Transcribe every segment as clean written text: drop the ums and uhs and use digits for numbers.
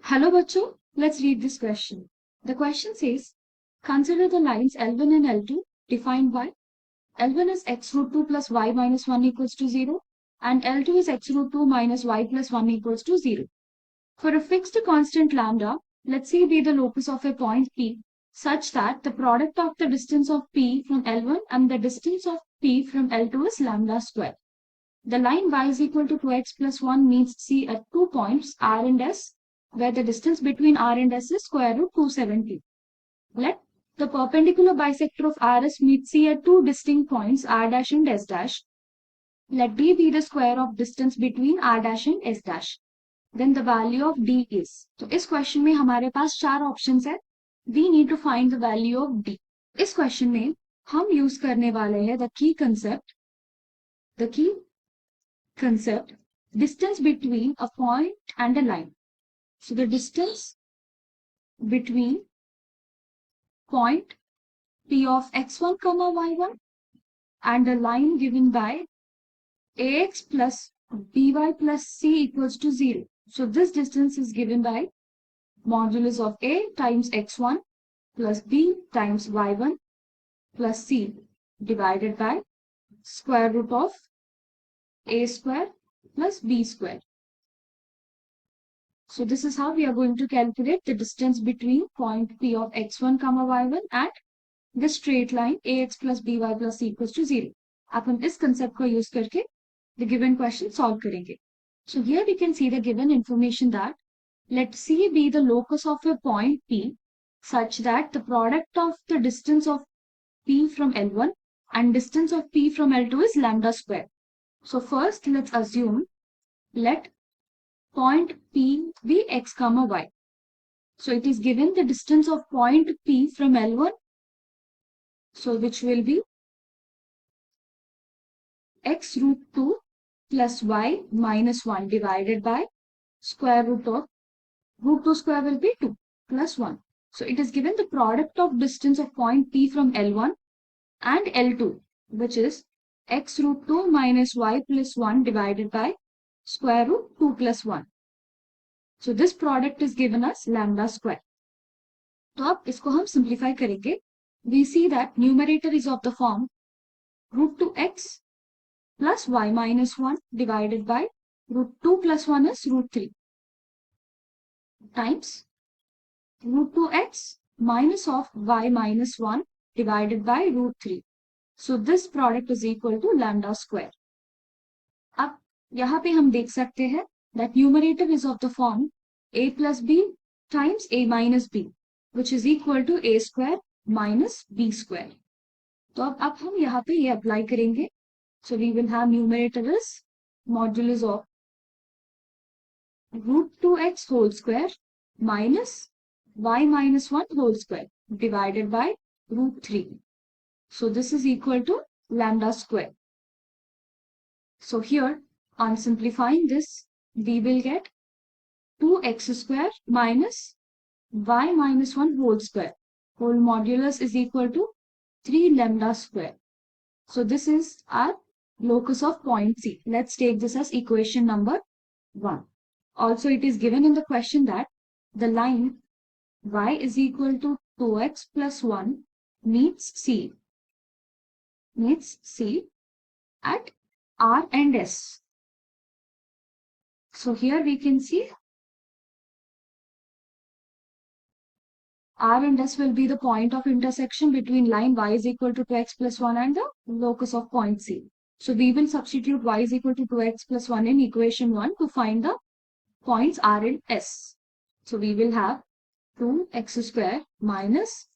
Hello, bachcho. Let's read this question. The question says, consider the lines L1 and L2 defined by L1 is x root 2 plus y minus 1 equals to 0 and L2 is x root 2 minus y plus 1 equals to 0. For a fixed constant lambda, let C be the locus of a point P such that the product of the distance of P from L1 and the distance of P from L2 is lambda square. The line y is equal to 2x plus 1 meets C at 2 points R and S, where the distance between R and S is square root 270. Let the perpendicular bisector of RS meet C at two distinct points R dash and S dash. Let D be the square of distance between R dash and S dash. Then the value of D is. तो इस question में हमारे पास चार options है. We need to find the value of D. इस question में हम use करने वाले हैं the key concept, distance between a point and a line. So the distance between point P of x1 comma y1 and a line given by ax plus by plus c equals to 0. So this distance is given by modulus of a times x1 plus b times y1 plus c divided by square root of a square plus b square. So this is how we are going to calculate the distance between point P of x1 comma y1 and the straight line ax plus by plus c equals to 0. आप हम इस concept को use करके the given question solve करेंगे. So here we can see the given information that let C be the locus of a point P such that the product of the distance of P from L1 and distance of P from L2 is lambda square. So first let's assume let point P be x comma y. So it is given the distance of point P from L1, so which will be x root 2 plus y minus 1 divided by square root of root 2 square will be 2 plus 1. So it is given the product of distance of point P from L1 and L2, which is x root 2 minus y plus 1 divided by square root 2 plus 1. So this product is given as lambda square. तो अब इसको हम simplify करेंगे. We see that numerator is of the form root 2x plus y minus 1 divided by root 2 plus 1 is root 3 times root 2x minus of y minus 1 divided by root 3. So this product is equal to lambda square. अब यहाँ पे हम देख सकते हैं that numerator is of the form a plus b times a minus b, which is equal to a square minus b square. तो अब हम यहाँ पे ये अप्लाई करेंगे. So we will have numerator is modulus of root 2x whole square minus y minus 1 whole square divided by root 3. So this is equal to lambda square. So here on simplifying this, we will get 2x square minus y minus 1 whole square. Whole modulus is equal to 3 lambda square. So this is our locus of point C. Let's take this as equation number 1. Also, it is given in the question that the line y is equal to 2x plus 1 meets C at R and S. So here we can see R and S will be the point of intersection between line y is equal to 2x plus 1 and the locus of point C. So we will substitute y is equal to 2x plus 1 in equation 1 to find the points R and S. So we will have 2x square minus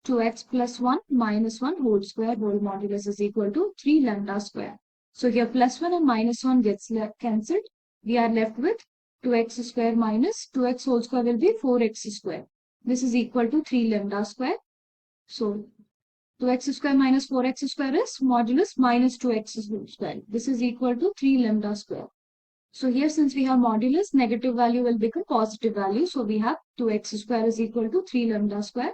2x plus 1 minus 1 whole square whole modulus is equal to 3 lambda square. So here plus 1 and minus 1 gets cancelled. We are left with 2x square minus 2x whole square will be 4x square. This is equal to 3 lambda square. So 2x square minus 4x square is modulus minus 2x square. This is equal to 3 lambda square. So here since we have modulus, negative value will become positive value. So we have 2x square is equal to 3 lambda square.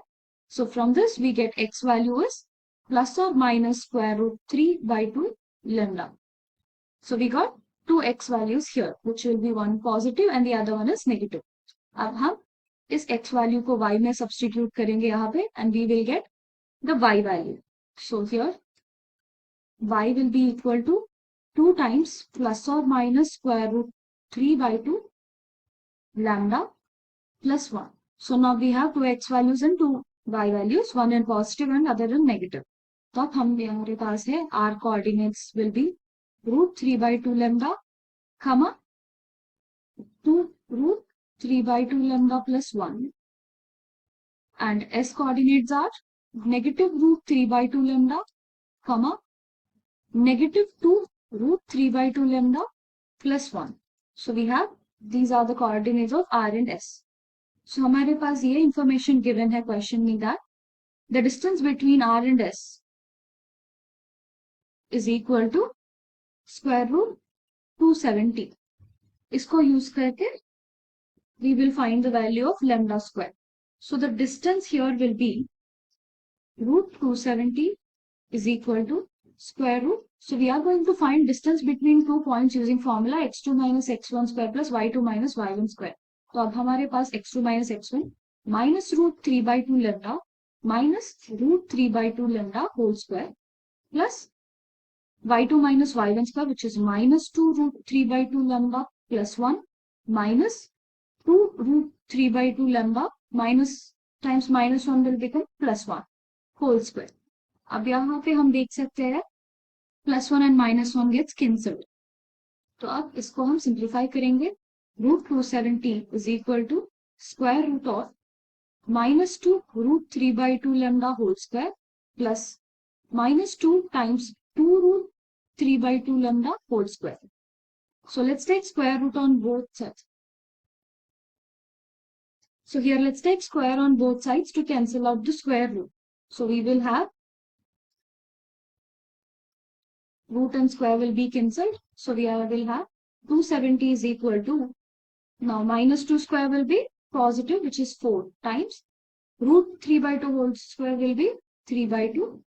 So from this we get x value is plus or minus square root 3 by 2 lambda. So we got two x values here, which will be one positive and the other one is negative. अब हम इस x value को y में substitute करेंगे यहाँ पे and we will get the y value. So here y will be equal to 2 times plus or minus square root 3 by 2 lambda plus 1. So now we have two x values and two y values, one in positive and other in negative. तो अब हमारे पास है r coordinates will be root 3 by 2 lambda, comma 2 root 3 by 2 lambda plus 1. And s coordinates are negative root 3 by 2 lambda, comma negative 2 root 3 by 2 lambda plus 1. So we have these are the coordinates of r and s. So हमारे पास ये information given है question में that the distance between r and s is equal to square root 270. इसको use करके we will find the value of lambda square. So the distance here will be root 270 is equal to square root. So we are going to find distance between two points using formula x2 minus x1 square plus y2 minus y1 square. तो अब हमारे पास x2 minus x1 minus root 3 by 2 lambda minus root 3 by 2 lambda whole square plus y2 minus y1 square, which is minus 2 root 3 by 2 lambda plus 1 minus 2 root 3 by 2 lambda minus times minus 1 will become plus 1 whole square. अब यहाँ पे हम देख सकते हैं plus 1 and minus 1 gets cancelled. तो अब इसको हम सिंप्लीफाई करेंगे. Root 270 is equal to square root of minus 2 root 3 by 2 lambda whole square plus minus 2 times 2 root 3 by 2 lambda whole square. So let's take square root on both sides. So here let's take square on both sides to cancel out the square root. So we will have root and square will be cancelled. So we will have 270 is equal to, now minus 2 square will be positive, which is 4 times root 3 by 2 whole square will be 3 by 2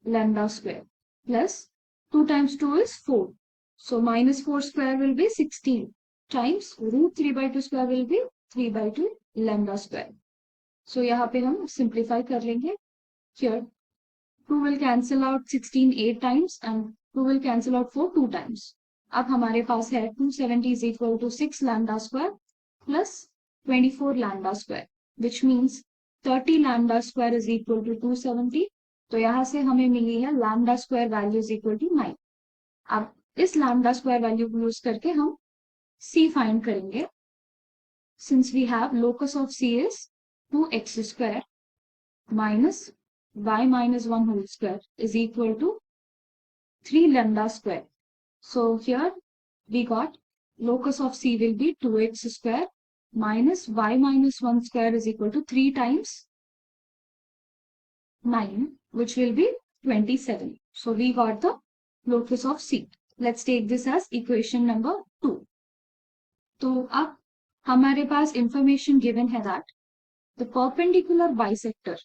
lambda square plus 2 times 2 is 4. So minus 4 square will be 16 times root 3 by 2 square will be 3 by 2 lambda square. So यहाँ पे हम simplify कर लेंगे. Here 2 will cancel out 16 8 times and 2 will cancel out 4 2 times. अब हमारे पास है 270 is equal to 6 lambda square plus 24 lambda square, which means 30 lambda square is equal to 270. तो यहाँ से हमें मिली है lambda square value is equal to 9. अब इस lambda square value को यूज करके हम c find करेंगे. Since we have locus of c is 2x square minus y minus 1 whole square is equal to 3 lambda square. So here we got locus of c will be 2x square minus y minus 1 square is equal to 3 times 9, which will be 27. So we got the locus of c. Let's take this as equation number 2. तो अब हमारे पास information given है that the perpendicular bisector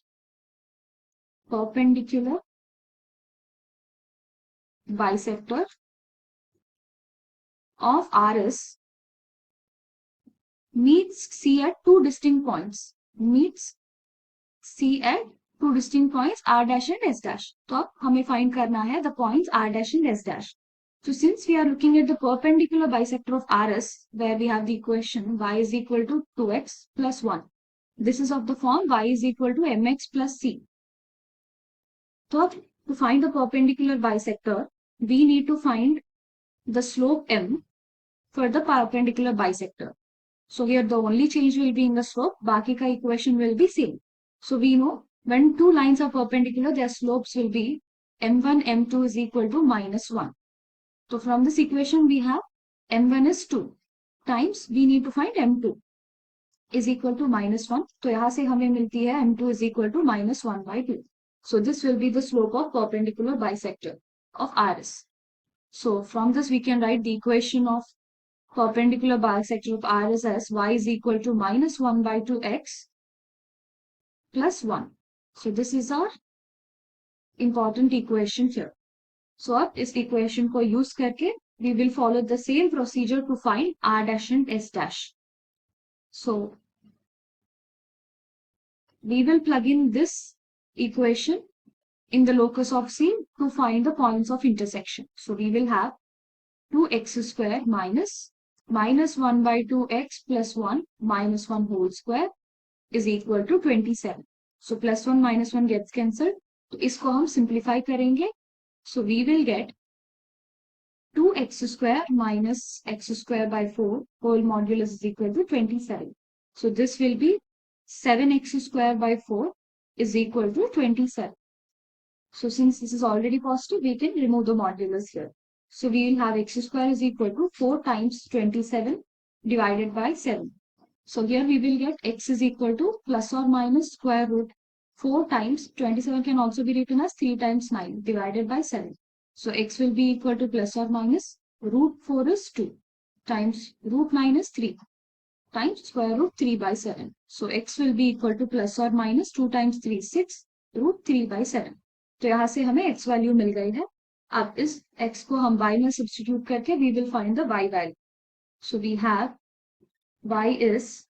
of RS meets C at two distinct points. R dash and S dash. तो अब हमें find करना है the points R dash and S dash. So since we are looking at the perpendicular bisector of RS, where we have the equation y is equal to 2x plus 1. This is of the form y is equal to mx plus c. So to find the perpendicular bisector, we need to find the slope m for the perpendicular bisector. So here the only change will be in the slope. बाकी का equation will be same. So we know when two lines are perpendicular, their slopes will be m1 m2 is equal to minus 1. So from this equation we have m1 is 2 times we need to find m2 is equal to minus 1. तो यहाँ से हमें मिलती है m2 is equal to minus 1 by 2. So this will be the slope of perpendicular bisector of RS. So from this we can write the equation of perpendicular bisector of RS as y is equal to minus 1 by 2x plus 1. So this is our important equation here. So अब इस equation को use करके we will follow the same procedure to find R dash and S dash. So we will plug in this equation in the locus of C to find the points of intersection. So we will have 2x square minus 1 by 2x plus 1 minus 1 whole square is equal to 27. So plus 1 minus 1 gets cancelled. तो इसको हम simplify करेंगे. So we will get 2x square minus x square by 4 whole modulus is equal to 27. So this will be 7x square by 4 is equal to 27. So since this is already positive, we can remove the modulus here. So we will have x square is equal to 4 times 27 divided by 7. So here we will get x is equal to plus or minus square root 4 times 27 can also be written as 3 times 9 divided by 7. So x will be equal to plus or minus root 4 is 2 times root 9 is 3 times square root 3 by 7. So x will be equal to plus or minus 2 times 3 6 root 3 by 7. तो यहाँ से हमें x value मिल गई है. अब इस x को हम y में सब्स्टिट्यूट करके we will find the y value. So we have y is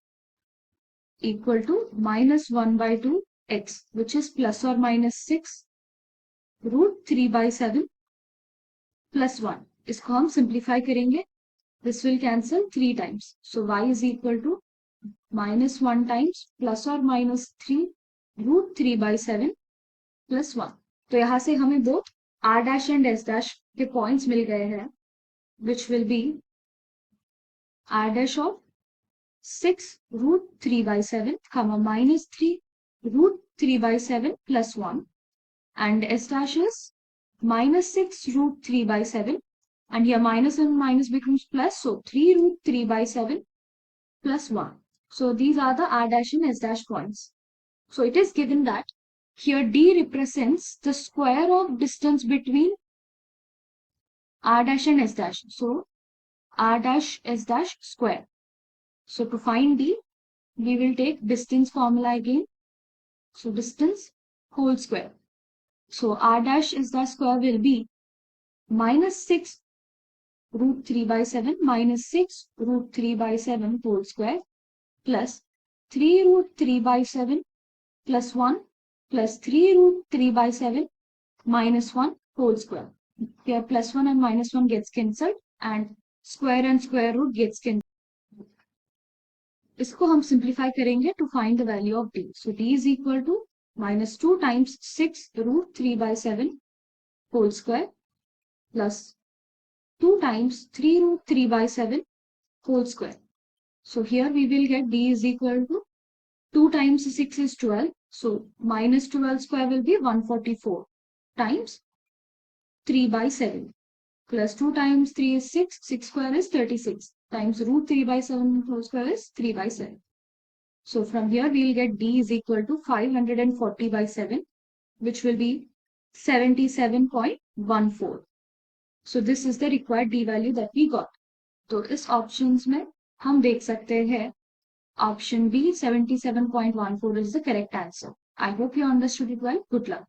equal to minus 1 by 2 x, which is plus or minus 6 root 3 by 7 plus 1. इसको हम simplify करेंगे. This will cancel 3 times. So y is equal to minus 1 times plus or minus 3 root 3 by 7 plus 1. तो यहाँ से हमें दो r dash and s dash के points मिल गए हैं, which will be r dash of 6 root 3 by 7 comma minus 3 root 3 by 7 plus 1, and s dash is minus 6 root 3 by 7, and here minus and minus becomes plus, so 3 root 3 by 7 plus 1. So these are the r dash and s dash points. So it is given that here d represents the square of distance between r dash and s dash. So r dash s dash square. So to find d, we will take distance formula again. So distance whole square. So r dash s dash square will be minus 6 root 3 by 7 minus 6 root 3 by 7 whole square plus 3 root 3 by 7 plus 1 plus 3 root 3 by 7 minus 1 whole square. Here plus 1 and minus 1 gets cancelled and square root gets cancelled. इसको हम simplify करेंगे to find the value of d. So d is equal to minus 2 times 6 root 3 by 7 whole square plus 2 times 3 root 3 by 7 whole square. So here we will get d is equal to 2 times 6 is 12. So minus 12 square will be 144 times 3 by 7 plus 2 times 3 is 6. 6 square is 36 times root 3 by 7 whole square is 3 by 7. So from here we will get d is equal to 540 by 7, which will be 77.14. So this is the required d value that we got. तो इस options में हम देख सकते हैं option B 77.14 is the correct answer. I hope you understood it well. Good luck.